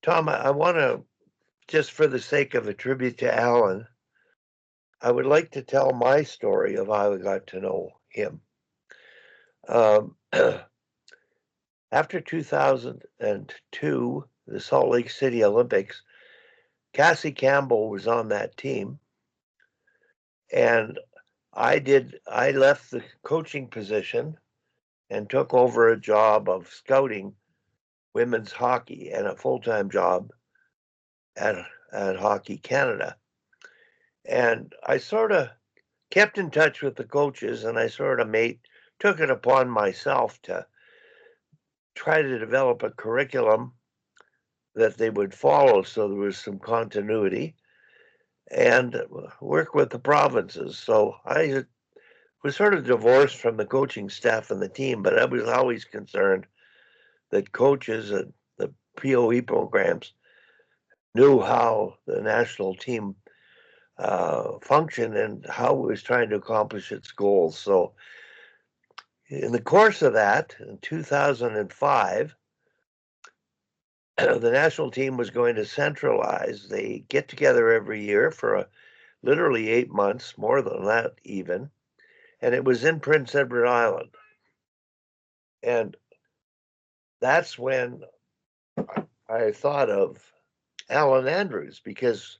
Tom, I want to, just for the sake of a tribute to Allan, I would like to tell my story of how I got to know him. Um, After 2002, the Salt Lake City Olympics, Cassie Campbell was on that team, and I left the coaching position and took over a job of scouting women's hockey and a full-time job at Hockey Canada. And I sort of kept in touch with the coaches, and I sort of took it upon myself to try to develop a curriculum that they would follow so there was some continuity and work with the provinces. So I was sort of divorced from the coaching staff and the team, but I was always concerned that coaches and the POE programs knew how the national team functioned and how it was trying to accomplish its goals. So in the course of that, in 2005, the national team was going to centralize. They get together every year for literally 8 months, more than that even, and it was in Prince Edward Island. And that's when I thought of Allan Andrews, because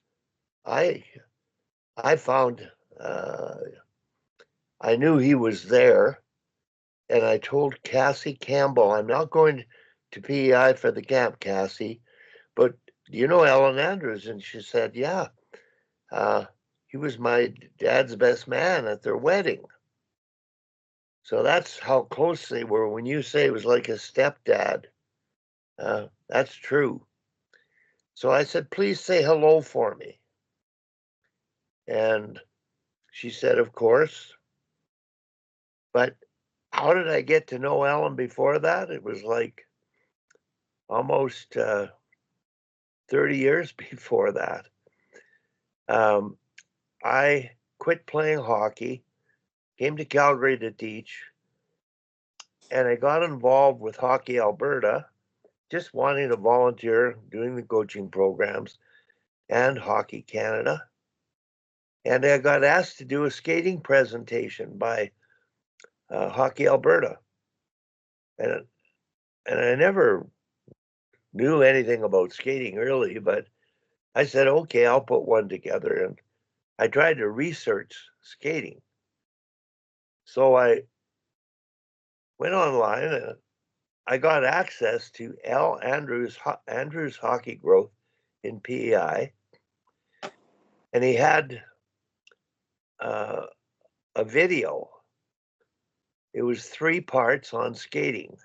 I found I knew he was there, and I told Cassie Campbell, I'm not going to PEI for the camp, Cassie, but do you know Allan Andrews? And she said, yeah, he was my dad's best man at their wedding. So that's how close they were. When you say it was like a stepdad, that's true. So I said, please say hello for me. And she said, of course. But how did I get to know Allan before that? It was like almost 30 years before that. I quit playing hockey, came to Calgary to teach, and I got involved with Hockey Alberta, just wanting to volunteer, doing the coaching programs, and Hockey Canada. And I got asked to do a skating presentation by Hockey Alberta. And I never knew anything about skating really, but I said, okay, I'll put one together. And I tried to research skating. So I went online and I got access to Andrews Hockey Growth in PEI. And he had a video. It was 3 parts on skating,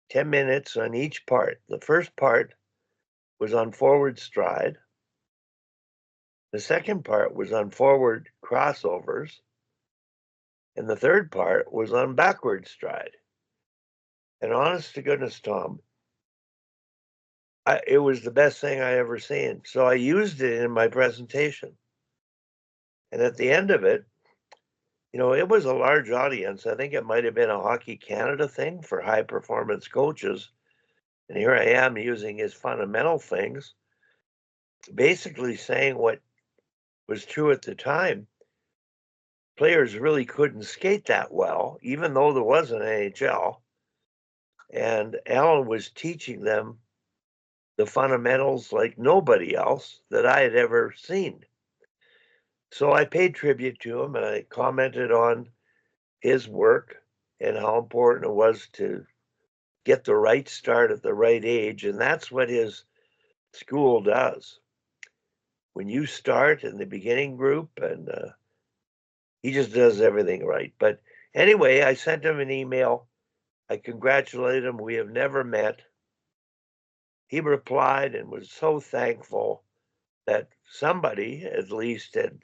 10 minutes on each part. The first part was on forward stride. The second part was on forward crossovers. And the third part was on backward stride. And honest to goodness, Tom, it was the best thing I ever seen. So I used it in my presentation. And at the end of it, it was a large audience. I think it might have been a Hockey Canada thing for high performance coaches. And here I am using his fundamental things, basically saying what was true at the time. Players really couldn't skate that well, even though there was an NHL. And Allan was teaching them the fundamentals like nobody else that I had ever seen. So I paid tribute to him, and I commented on his work and how important it was to get the right start at the right age. And that's what his school does. When you start in the beginning group, and he just does everything right. But anyway, I sent him an email. I congratulated him. We have never met. He replied and was so thankful that somebody at least had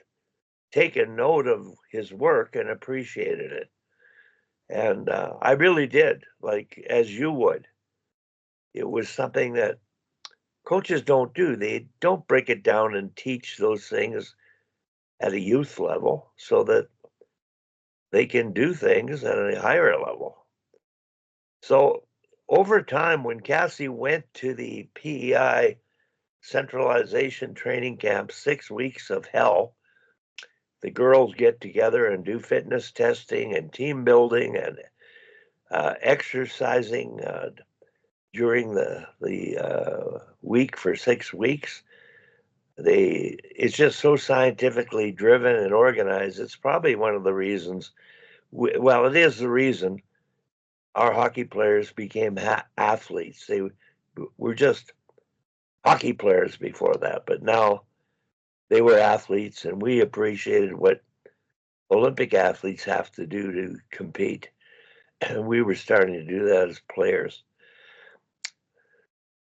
taken note of his work and appreciated it. And I really did, like as you would. It was something that coaches don't do. They don't break it down and teach those things at a youth level so that they can do things at a higher level. So over time, when Cassie went to the PEI centralization training camp, 6 weeks of hell, the girls get together and do fitness testing and team building and exercising during the week for 6 weeks. It's just so scientifically driven and organized. It's probably one of the reasons. Well, it is the reason our hockey players became athletes. They were just hockey players before that, but now they were athletes, and we appreciated what Olympic athletes have to do to compete. And we were starting to do that as players.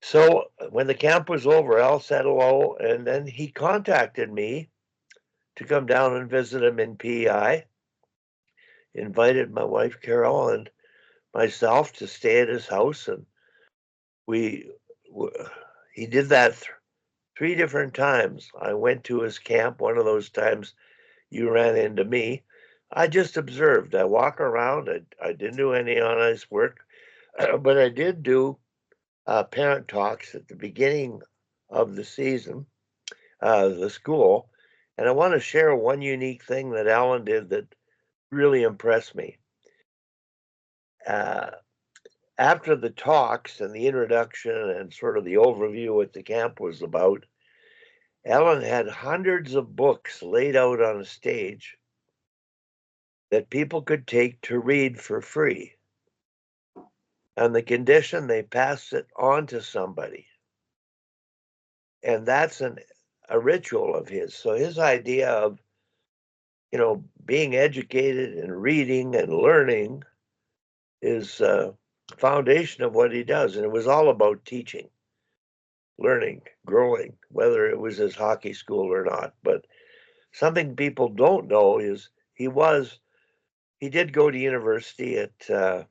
So when the camp was over, Al said hello, and then he contacted me to come down and visit him in PEI. Invited my wife Carol and myself to stay at his house, and he did that 3 different times. I went to his camp. One of those times you ran into me. I just observed. I walk around. I didn't do any honest work, but I did do parent talks at the beginning of the season, the school. And I want to share one unique thing that Allan did that really impressed me. After the talks and the introduction and sort of the overview what the camp was about, Allan had hundreds of books laid out on a stage that people could take to read for free, on the condition they pass it on to somebody. And that's a ritual of his. So his idea of, being educated and reading and learning is foundation of what he does. And it was all about teaching, learning, growing, whether it was his hockey school or not. But something people don't know is he did go to university and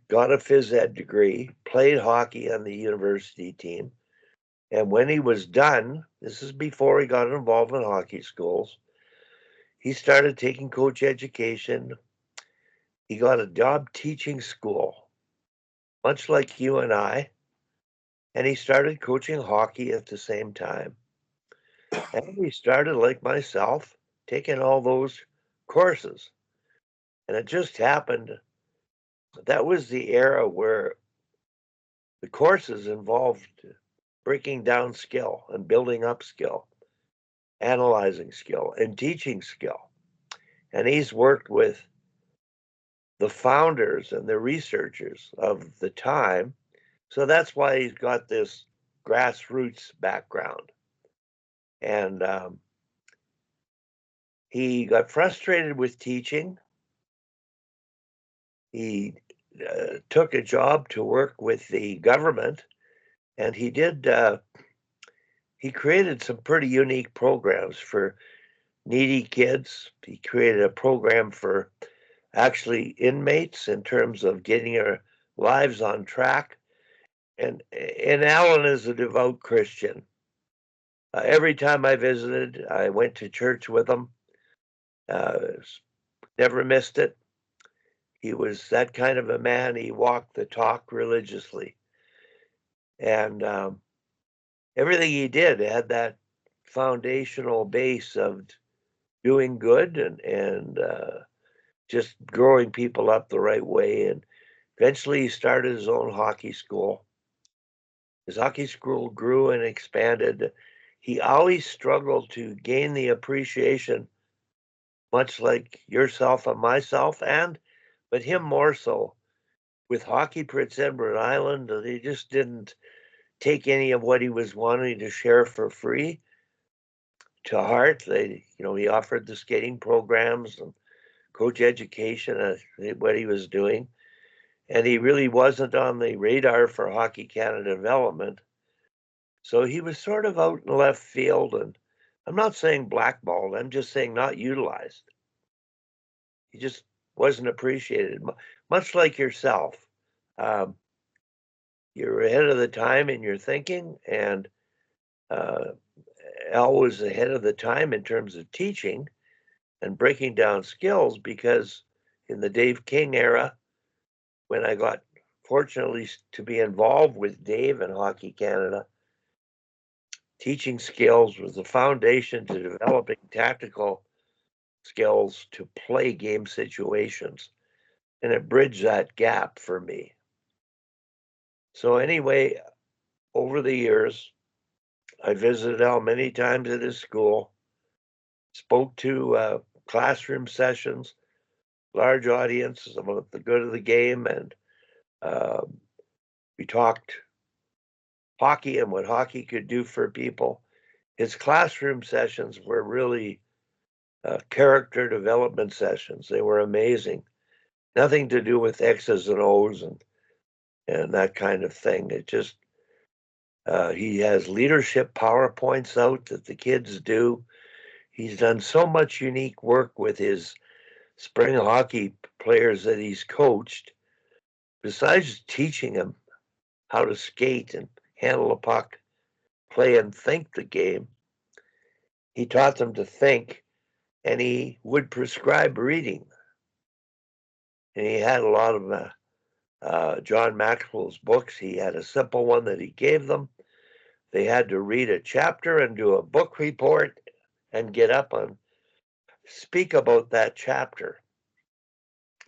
got a phys ed degree, played hockey on the university team. And when he was done, this is before he got involved in hockey schools, he started taking coach education. He got a job teaching school, much like you and I, and he started coaching hockey at the same time. And he started, like myself, taking all those courses. And it just happened that was the era where the courses involved breaking down skill and building up skill, analyzing skill, and teaching skill. And he's worked with the founders and the researchers of the time. So that's why he's got this grassroots background. And he got frustrated with teaching. He took a job to work with the government, and he created some pretty unique programs for needy kids. He created a program for actually inmates in terms of getting their lives on track. And Allan is a devout Christian. Every time I visited, I went to church with him. Never missed it. He was that kind of a man. He walked the talk religiously. And everything he did had that foundational base of doing good and just growing people up the right way. And eventually he started his own hockey school. His hockey school grew and expanded. He always struggled to gain the appreciation, much like yourself and myself, but him more so. With Hockey Prince Edward Island, they just didn't take any of what he was wanting to share for free to heart. He offered the skating programs and coach education, what he was doing. And he really wasn't on the radar for Hockey Canada development. So he was sort of out in left field, and I'm not saying blackballed, I'm just saying not utilized. He just wasn't appreciated, much like yourself. You're ahead of the time in your thinking, and Al was ahead of the time in terms of teaching and breaking down skills, because in the Dave King era, when I got fortunately to be involved with Dave in Hockey Canada. Teaching skills was the foundation to developing tactical skills to play game situations, and it bridged that gap for me. So anyway, over the years, I visited Al many times at his school, spoke to classroom sessions, large audiences about the good of the game, and we talked hockey and what hockey could do for people. His classroom sessions were really character development sessions. They were amazing. Nothing to do with X's and O's and that kind of thing. It just he has leadership PowerPoints out that the kids do. He's done so much unique work with his spring hockey players that he's coached. Besides teaching them how to skate and handle a puck, play and think the game, he taught them to think, and he would prescribe reading. And he had a lot of John Maxwell's books. He had a simple one that he gave them. They had to read a chapter and do a book report and get up and speak about that chapter.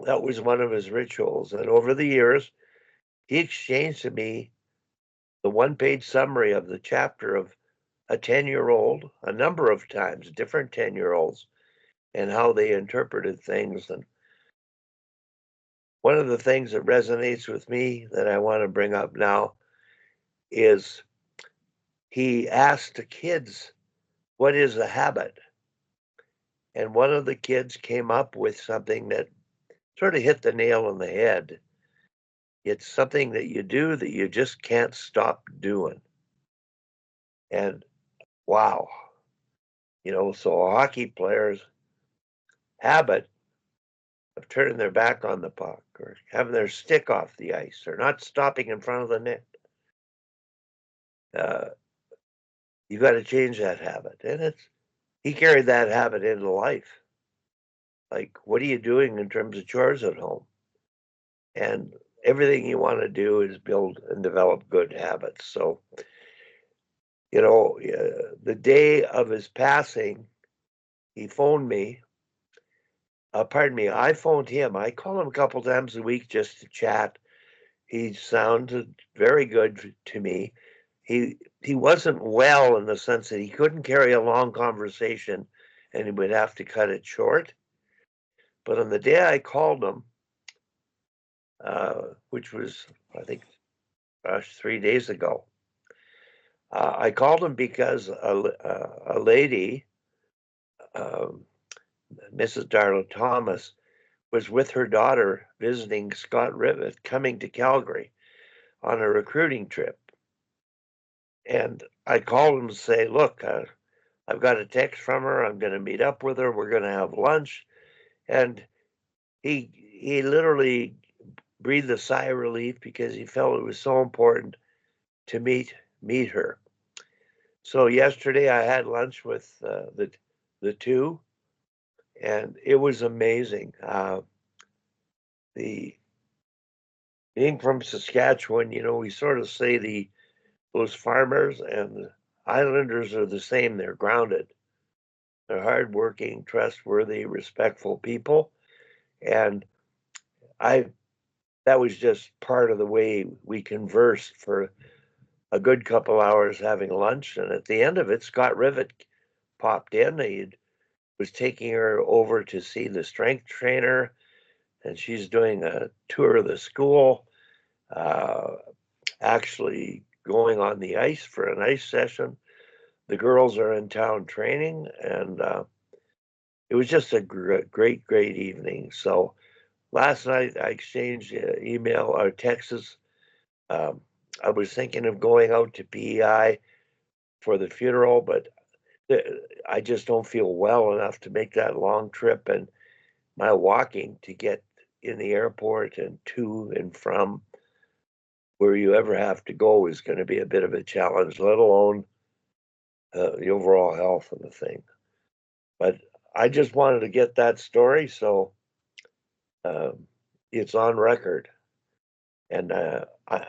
That was one of his rituals. And over the years, he exchanged to me the one-page summary of the chapter of a 10-year-old, a number of times, different 10-year-olds, and how they interpreted things. And one of the things that resonates with me that I want to bring up now is he asked the kids, what is a habit? And one of the kids came up with something that sort of hit the nail on the head. It's something that you do that you just can't stop doing. And wow, so a hockey player's habit of turning their back on the puck or having their stick off the ice or not stopping in front of the net. You got to change that habit. And he carried that habit into life. Like, what are you doing in terms of chores at home? And everything you want to do is build and develop good habits. So, the day of his passing, he phoned me. Pardon me, I phoned him. I call him a couple times a week just to chat. He sounded very good to me. He wasn't well in the sense that he couldn't carry a long conversation and he would have to cut it short. But on the day I called him, which was, I think, 3 days ago, I called him because a lady, Mrs. Darla Thomas, was with her daughter visiting Scott Rivet, coming to Calgary on a recruiting trip. And I called him to say, look, I've got a text from her. I'm going to meet up with her. We're going to have lunch. And he literally breathed a sigh of relief because he felt it was so important to meet her. So yesterday I had lunch with the two, and it was amazing. Being from Saskatchewan, we sort of say those farmers and the Islanders are the same. They're grounded. They're hardworking, trustworthy, respectful people. And that was just part of the way we conversed for a good couple hours having lunch. And at the end of it, Scott Rivet popped in. He was taking her over to see the strength trainer, and she's doing a tour of the school, actually going on the ice for an ice session. The girls are in town training, and it was just a great evening. So last night I exchanged email or texts. I was thinking of going out to PEI for the funeral, but I just don't feel well enough to make that long trip, and my walking to get in the airport and to and from where you ever have to go is going to be a bit of a challenge, let alone the overall health of the thing. But I just wanted to get that story, so it's on record. And